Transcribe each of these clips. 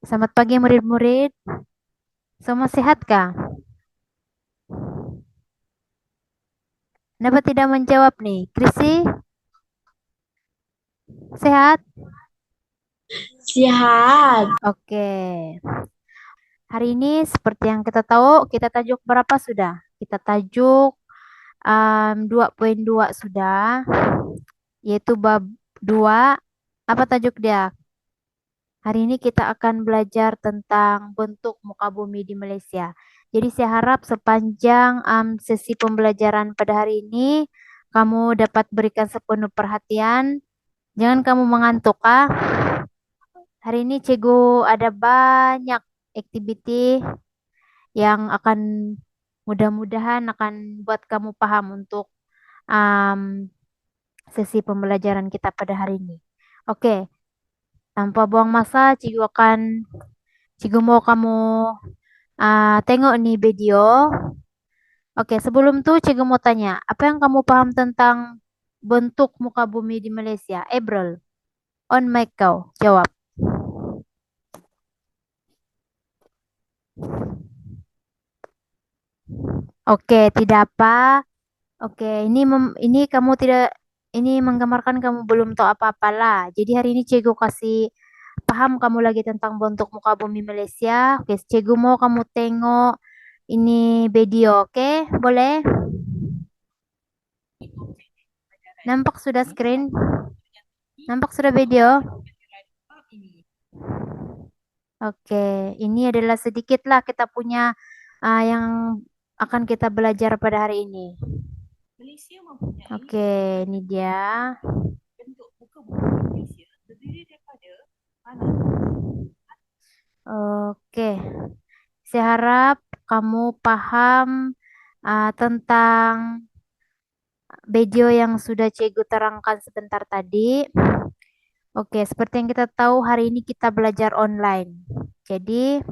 Selamat pagi murid-murid. Semua sehat kah? Kenapa tidak menjawab nih? Krisi, sehat? Sehat. Oke. Hari ini seperti yang kita tahu, kita tajuk berapa sudah? Kita tajuk 2.2 sudah, yaitu bab 2. Apa tajuk dia? Hari ini kita akan belajar tentang bentuk muka bumi di Malaysia. Jadi saya harap sepanjang sesi pembelajaran pada hari ini, kamu dapat berikan sepenuh perhatian. Jangan kamu mengantuk, ah. Hari ini Cikgu ada banyak activity yang akan mudah-mudahan akan buat kamu paham untuk um, sesi pembelajaran kita pada hari ini. Oke, tanpa buang masa, Cikgu mau kamu tengok nih video. Oke, sebelum tuh Cikgu mau tanya, apa yang kamu paham tentang bentuk muka bumi di Malaysia? April, on mic kau, jawab. Oke, tidak apa. Oke, ini kamu tidak ini menggambarkan kamu belum tahu apa-apa lah. Jadi hari ini Cikgu kasih paham kamu lagi tentang bentuk muka bumi Malaysia. Oke, Cikgu mau kamu tengok ini video, oke? Boleh? Nampak sudah screen? Nampak sudah video? Oke, ini adalah sedikit lah kita punya yang akan kita belajar pada hari ini. Oke, ini dia. Oke, saya harap kamu paham tentang video yang sudah Cikgu terangkan sebentar tadi. Oke, seperti yang kita tahu hari ini kita belajar online. Jadi,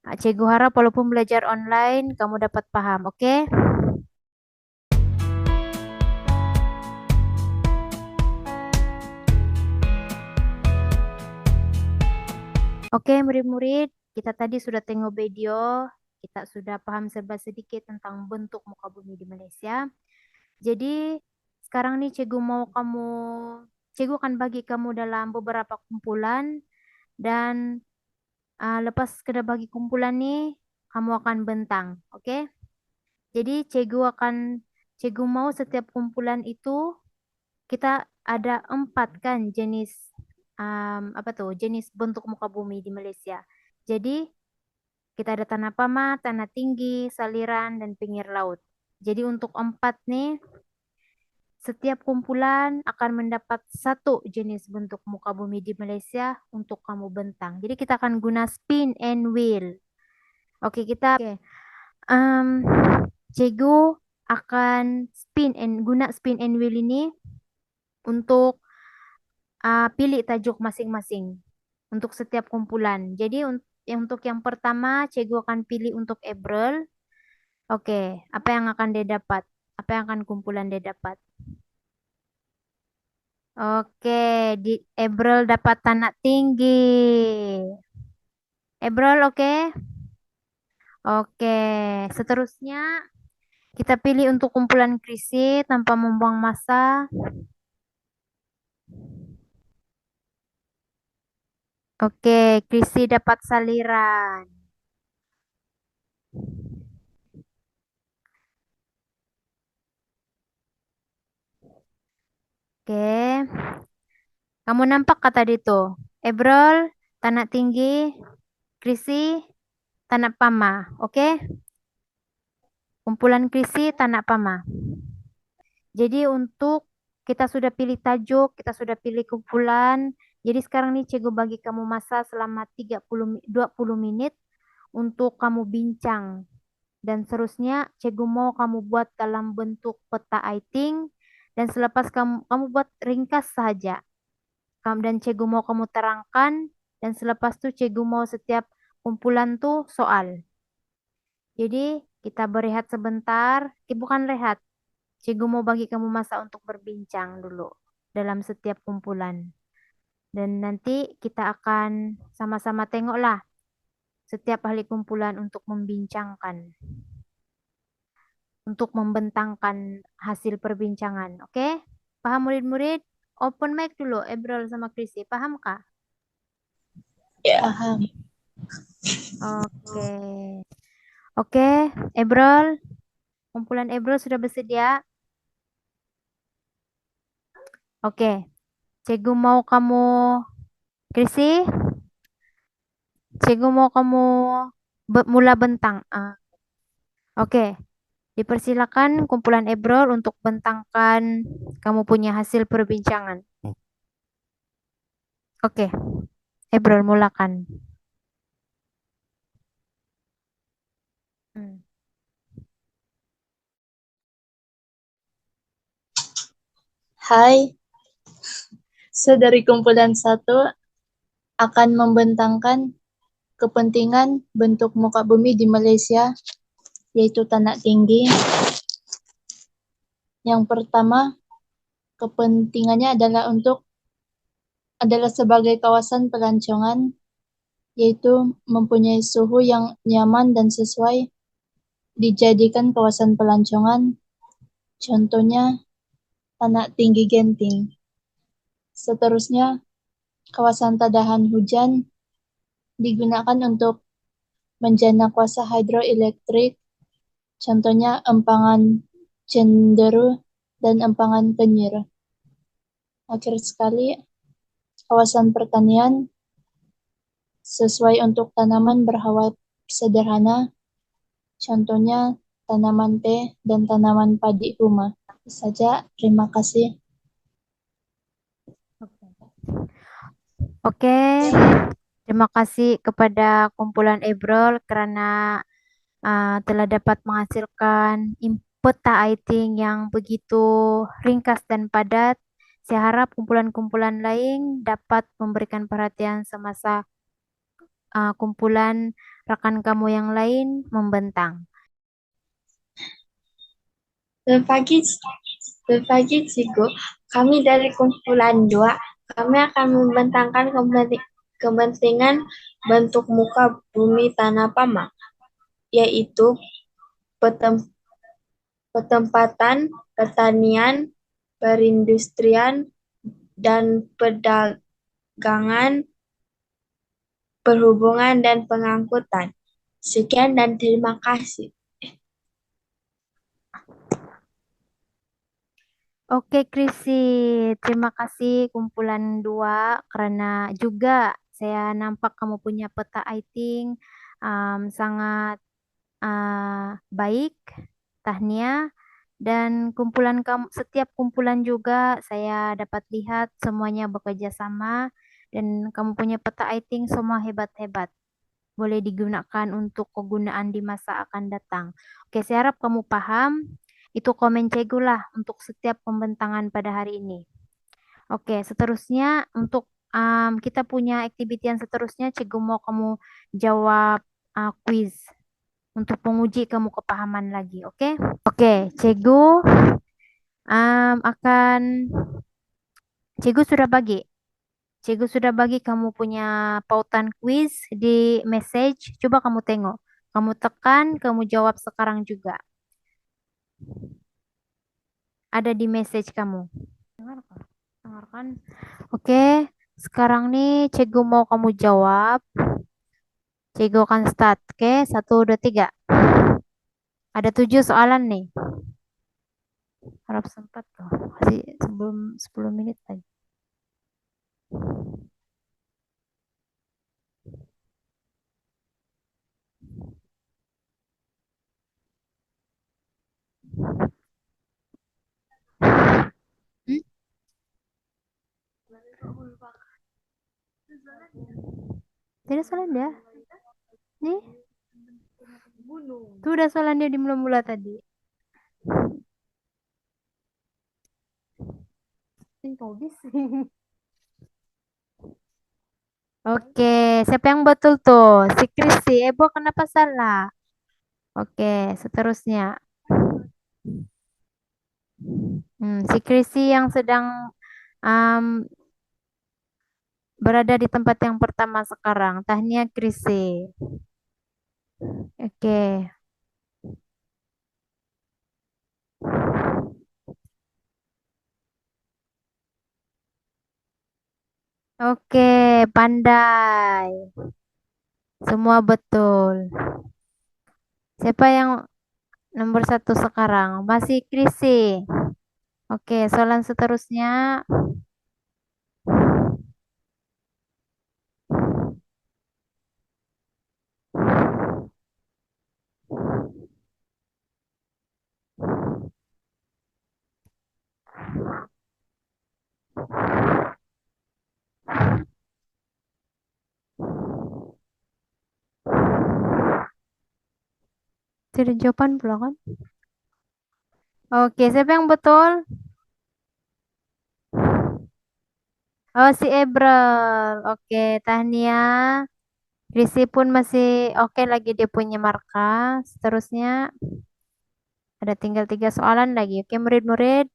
Cikgu harap walaupun belajar online, kamu dapat paham, oke? Oke, murid-murid, kita tadi sudah tengok video, kita sudah paham serba sedikit tentang bentuk muka bumi di Malaysia. Jadi, sekarang nih Cikgu akan bagi kamu dalam beberapa kumpulan dan lepas kena bagi kumpulan nih, kamu akan bentang, oke? Jadi, Cikgu mau setiap kumpulan itu kita ada 4 kan jenis apa tuh jenis bentuk muka bumi di Malaysia. Jadi kita ada tanah pamat, tanah tinggi, saliran, dan pinggir laut. Jadi untuk 4 nih, setiap kumpulan akan mendapat satu jenis bentuk muka bumi di Malaysia untuk kamu bentang. Jadi kita akan guna spin and wheel. Oke. Em, Cikgu akan guna spin and wheel ini untuk pilih tajuk masing-masing untuk setiap kumpulan. Jadi untuk yang pertama, Cikgu akan pilih untuk April. Oke, apa yang akan dia dapat? Apa yang akan kumpulan dia dapat? Oke, di April dapat tanah tinggi. April, oke? Oke, seterusnya kita pilih untuk kumpulan Krisi tanpa membuang masa. Oke, Krisi dapat saliran. Oke, kamu nampak kata itu? Ebrol, tanah tinggi, Krisi, tanah pama. Oke, kumpulan Krisi, tanah pama. Jadi untuk kita sudah pilih tajuk, kita sudah pilih kumpulan. Jadi sekarang nih Cikgu bagi kamu masa selama 20 menit untuk kamu bincang. Dan seterusnya Cikgu mau kamu buat dalam bentuk peta iting. Dan selepas kamu buat ringkas saja. Dan Cikgu mau kamu terangkan. Dan selepas itu Cikgu mau setiap kumpulan tuh soal. Jadi kita berehat sebentar. Bukan rehat. Cikgu mau bagi kamu masa untuk berbincang dulu dalam setiap kumpulan. Dan nanti kita akan sama-sama tengoklah setiap ahli kumpulan untuk membincangkan, untuk membentangkan hasil perbincangan. Oke? Paham murid-murid? Open mic dulu, Ebrol sama Krisi. Paham Kak? Ya. Paham. Oke. Oke, Ebrol. Kumpulan Ebrol sudah bersedia? Oke. Cikgu mau kamu, Krisi, Cikgu mau kamu mula bentang. Oke. Dipersilakan kumpulan Ebrol untuk bentangkan kamu punya hasil perbincangan. Oke, Ebrol mulakan. Hmm. Hai, dari kumpulan 1 akan membentangkan kepentingan bentuk muka bumi di Malaysia, yaitu tanah tinggi. Yang pertama, kepentingannya adalah sebagai kawasan pelancongan, yaitu mempunyai suhu yang nyaman dan sesuai dijadikan kawasan pelancongan. Contohnya, tanah tinggi Genting. Seterusnya, kawasan tadahan hujan digunakan untuk menjana kuasa hidroelektrik, contohnya Empangan Cenderu dan Empangan Kenyir. Akhir sekali, kawasan pertanian sesuai untuk tanaman berhawa sederhana, contohnya tanaman teh dan tanaman padi rumah. Itu saja, terima kasih. Oke, terima kasih kepada kumpulan Ebrol karena telah dapat menghasilkan input writing yang begitu ringkas dan padat. Saya harap kumpulan-kumpulan lain dapat memberikan perhatian semasa kumpulan rekan kamu yang lain membentang. Selamat pagi, Cikgu. Kami dari kumpulan 2, kami akan membentangkan kepentingan bentuk muka bumi tanah Pamang, yaitu petempatan pertanian, perindustrian, dan perdagangan, perhubungan, dan pengangkutan. Sekian dan terima kasih. Oke, Krisi. Terima kasih kumpulan 2 karena juga saya nampak kamu punya peta writing sangat baik, tahniah. Dan kumpulan kamu, setiap kumpulan juga saya dapat lihat semuanya bekerja sama dan kamu punya peta writing semua hebat-hebat. Boleh digunakan untuk kegunaan di masa akan datang. Oke, saya harap kamu paham. Itu komen Cegu lah untuk setiap pembentangan pada hari ini. Oke, seterusnya untuk kita punya activity yang seterusnya, Cegu mau kamu jawab quiz untuk menguji kamu kepahaman lagi, oke? Oke, Cegu akan Cegu sudah bagi. Cegu sudah bagi kamu punya pautan quiz di message. Coba kamu tengok. Kamu tekan, kamu jawab sekarang juga. Ada di message kamu. Dengarkan. Dengarkan. Oke, sekarang nih Cegu mau kamu jawab. Cegu akan start. Oke, 1, 2, 3. Ada 7 soalan nih. Harap sempat tuh. Kasih sebelum 10 menit lagi. Hmm? Tidak salah dia. Nih. Tuh udah soalan dia di mula-mula tadi. Oke, siapa yang betul tuh? Si Kristi. Ebo kenapa salah? Oke, seterusnya. Si Kristi yang sedang um, berada di tempat yang pertama sekarang. Tahnia Krise. Oke. Oke, pandai. Semua betul. Siapa yang nomor satu sekarang? Masih Krise. Oke, soalan seterusnya. Tidak jawaban pula kan? Oke, siapa yang betul? Oh, si Ebrel. Oke, Tahnia. Risi pun masih oke lagi dia punya markas. Seterusnya ada tinggal 3 soalan lagi. Oke, murid-murid.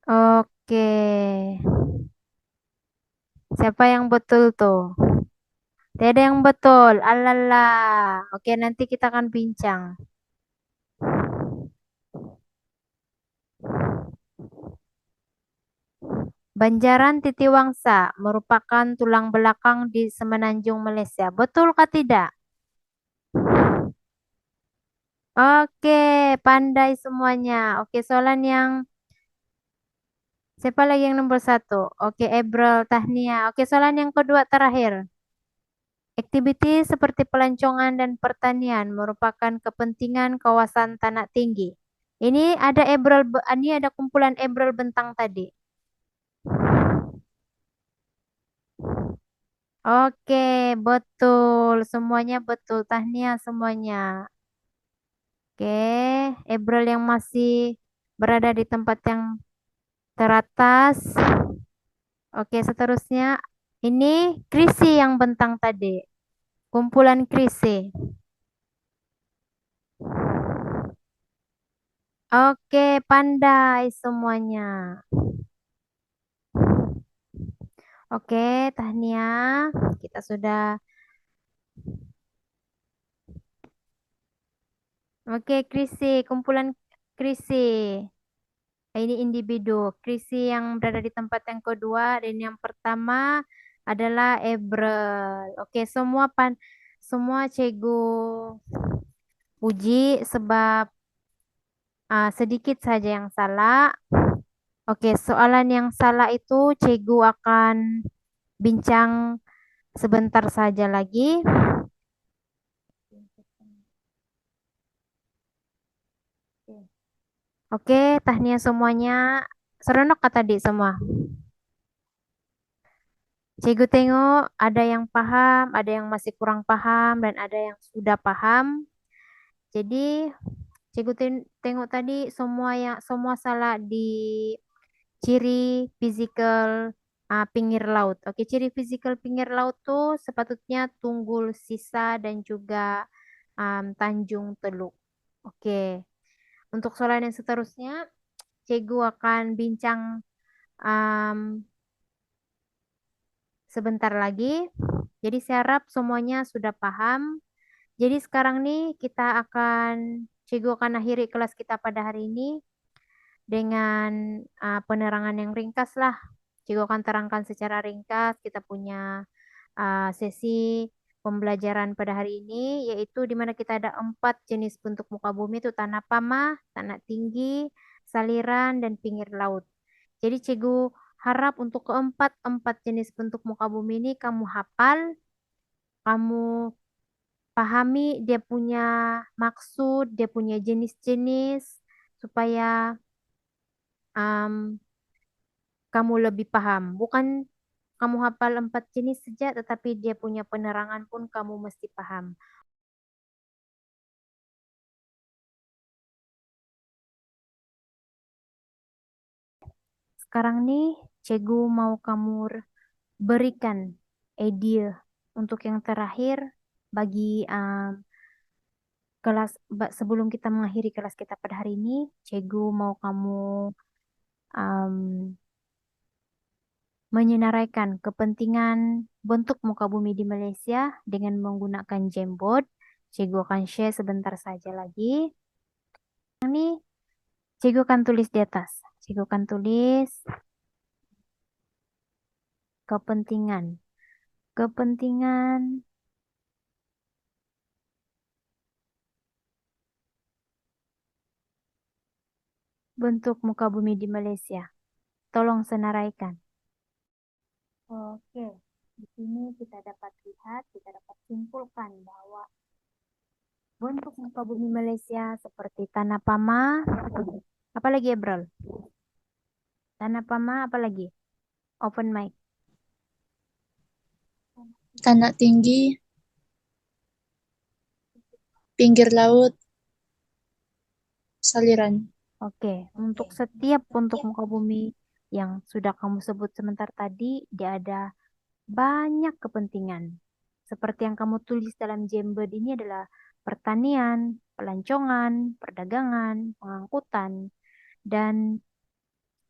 Oke. Siapa yang betul tuh? Tidak ada yang betul. Alalah. Oke, nanti kita akan bincang. Banjaran Titiwangsa merupakan tulang belakang di Semenanjung Malaysia. Betulkah tidak? Oke, pandai semuanya. Oke, soalan yang siapa lagi yang nomor satu? Oke, Ebrel Tahnia. Oke, soalan yang kedua terakhir. Aktiviti seperti pelancongan dan pertanian merupakan kepentingan kawasan tanah tinggi. Ini ada kumpulan Ebrel Bentang tadi. Oke, betul. Semuanya betul. Tahnia semuanya. Oke, Ebrel yang masih berada di tempat yang teratas. Oke, seterusnya ini Krisi yang bentang tadi. Kumpulan Krisi. Oke, pandai semuanya. Oke, Tahnia, kita sudah. Oke, Krisi, kumpulan Krisi. Ini individu. Krisi yang berada di tempat yang kedua dan yang pertama adalah Ebrel. Oke, semua cikgu puji sebab sedikit saja yang salah. Oke, soalan yang salah itu cikgu akan bincang sebentar saja lagi. Oke, tahniah semuanya. Seronok kah tadi semua? Cikgu tengok ada yang paham, ada yang masih kurang paham, dan ada yang sudah paham. Jadi, cikgu tengok tadi semua salah di ciri fisikal pinggir laut. Oke, ciri fisikal pinggir laut tuh sepatutnya Tunggul Sisa dan juga Tanjung Teluk. Oke, untuk soalan yang seterusnya, cikgu akan bincang um, sebentar lagi. Jadi saya harap semuanya sudah paham. Jadi sekarang nih cikgu akan akhiri kelas kita pada hari ini dengan penerangan yang ringkas lah. Cikgu akan terangkan secara ringkas. Kita punya sesi pembelajaran pada hari ini, yaitu di mana kita ada 4 jenis bentuk muka bumi itu tanah pamah, tanah tinggi, saliran, dan pinggir laut. Jadi cikgu harap untuk keempat jenis bentuk muka bumi ini kamu hafal, kamu pahami dia punya maksud, dia punya jenis-jenis, supaya um, kamu lebih paham. Bukan kamu hafal 4 jenis saja, tetapi dia punya penerangan pun kamu mesti paham. Sekarang nih, Cikgu mau kamu berikan ide untuk yang terakhir bagi sebelum kita mengakhiri kelas kita pada hari ini, Cikgu mau kamu um, menyenaraikan kepentingan bentuk muka bumi di Malaysia dengan menggunakan Jamboard. Cikgu akan share sebentar saja lagi. Ini Cikgu akan tulis di atas. Cikgu akan tulis kepentingan. Kepentingan bentuk muka bumi di Malaysia. Tolong senaraikan. Oke, di sini kita dapat lihat, kita dapat simpulkan bahwa bentuk muka bumi Malaysia seperti Tanah Pama, apa lagi Ebrol? Tanah Pama, apa lagi? Open mic. Tanah tinggi, pinggir laut, saliran. Oke, untuk setiap bentuk muka bumi yang sudah kamu sebut sebentar tadi, dia ada banyak kepentingan. Seperti yang kamu tulis dalam Jamboard ini adalah pertanian, pelancongan, perdagangan, pengangkutan, dan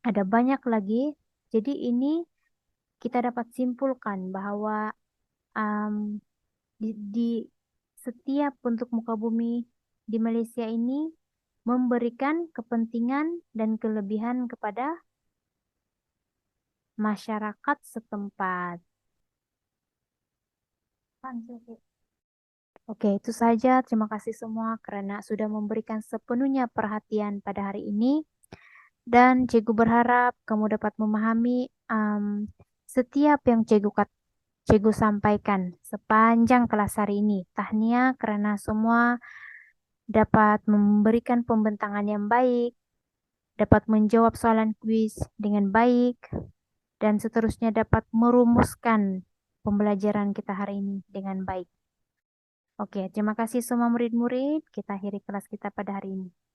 ada banyak lagi. Jadi ini kita dapat simpulkan bahwa um, di setiap bentuk muka bumi di Malaysia ini memberikan kepentingan dan kelebihan kepada masyarakat setempat. Oke, itu saja. Terima kasih semua karena sudah memberikan sepenuhnya perhatian pada hari ini. Dan Cikgu berharap kamu dapat memahami setiap yang Cikgu sampaikan sepanjang kelas hari ini. Tahniah karena semua dapat memberikan pembentangan yang baik, dapat menjawab soalan kuis dengan baik, dan seterusnya dapat merumuskan pembelajaran kita hari ini dengan baik. Oke, terima kasih semua murid-murid. Kita akhiri kelas kita pada hari ini.